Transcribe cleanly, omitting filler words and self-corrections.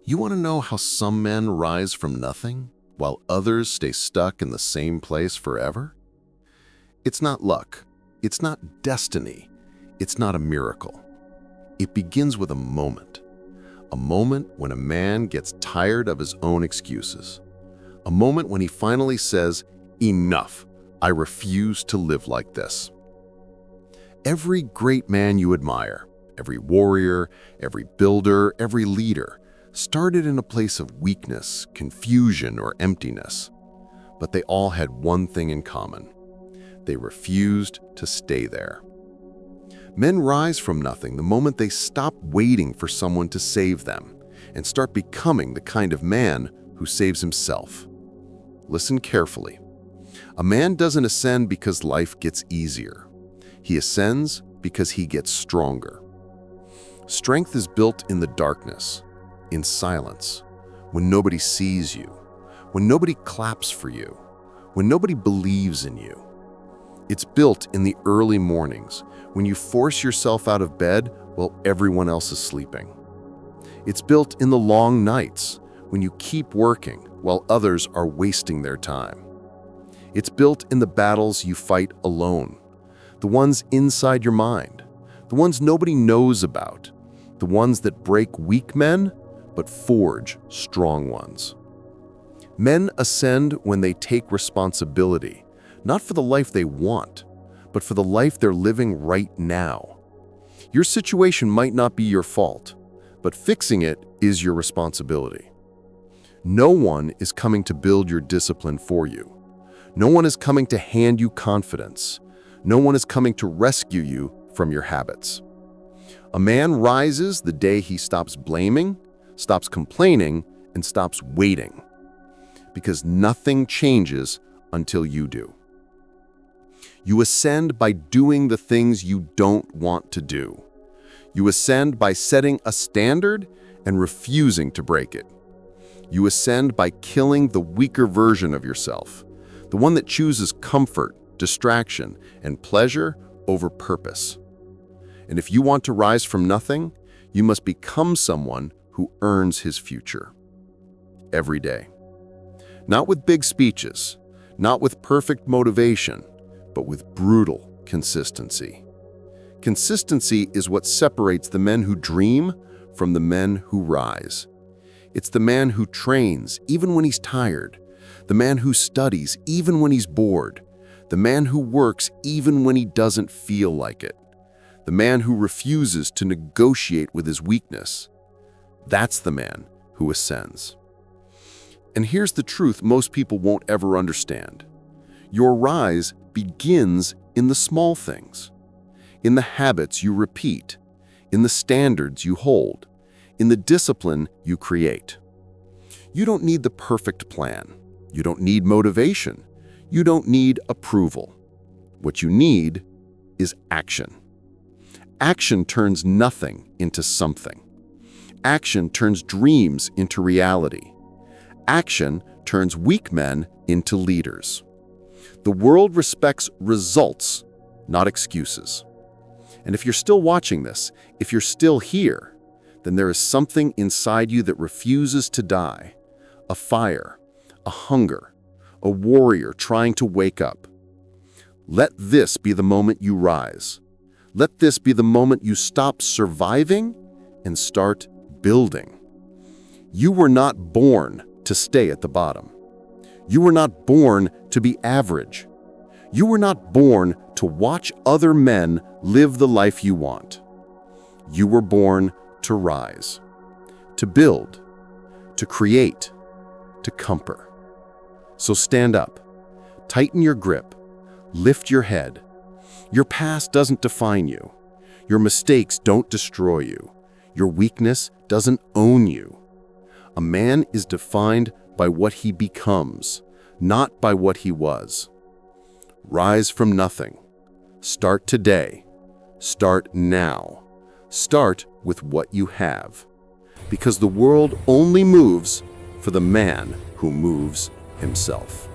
You want to know how some men rise from nothing, while others stay stuck in the same place forever? It's not luck. It's not destiny. It's not a miracle. It begins with a moment. A moment when a man gets tired of his own excuses. A moment when he finally says, "Enough. I refuse to live like this." Every great man you admire, every warrior, every builder, every leader, started in a place of weakness, confusion, or emptiness. But they all had one thing in common. They refused to stay there. Men rise from nothing the moment they stop waiting for someone to save them and start becoming the kind of man who saves himself. Listen carefully. A man doesn't ascend because life gets easier. He ascends because he gets stronger. Strength is built in the darkness, in silence, when nobody sees you, when nobody claps for you, when nobody believes in you. It's built in the early mornings, when you force yourself out of bed while everyone else is sleeping. It's built in the long nights, when you keep working while others are wasting their time. It's built in the battles you fight alone, the ones inside your mind, the ones nobody knows about, the ones that break weak men but forge strong ones. Men ascend when they take responsibility, not for the life they want, but for the life they're living right now. Your situation might not be your fault, but fixing it is your responsibility. No one is coming to build your discipline for you. No one is coming to hand you confidence. No one is coming to rescue you from your habits. A man rises the day he stops blaming, stops complaining, and stops waiting. Because nothing changes until you do. You ascend by doing the things you don't want to do. You ascend by setting a standard and refusing to break it. You ascend by killing the weaker version of yourself, the one that chooses comfort, distraction, and pleasure over purpose. And if you want to rise from nothing, you must become someone who earns his future. Every day. Not with big speeches, not with perfect motivation, but with brutal consistency. Consistency is what separates the men who dream from the men who rise. It's the man who trains even when he's tired, the man who studies even when he's bored, the man who works even when he doesn't feel like it, the man who refuses to negotiate with his weakness. That's the man who ascends. And here's the truth most people won't ever understand. Your rise begins in the small things, in the habits you repeat, in the standards you hold, in the discipline you create. You don't need the perfect plan. You don't need motivation. You don't need approval. What you need is action. Action turns nothing into something. Action turns dreams into reality. Action turns weak men into leaders. The world respects results, not excuses. And if you're still watching this, if you're still here, then there is something inside you that refuses to die. A fire, a hunger, a warrior trying to wake up. Let this be the moment you rise. Let this be the moment you stop surviving and start building. You were not born to stay at the bottom. You were not born to be average. You were not born to watch other men live the life you want. You were born to rise, to build, to create, to comfort. So stand up, tighten your grip, lift your head. Your past doesn't define you. Your mistakes don't destroy you. Your weakness doesn't own you. A man is defined by what he becomes, not by what he was. Rise from nothing. Start today. Start now. Start with what you have. Because the world only moves for the man who moves himself.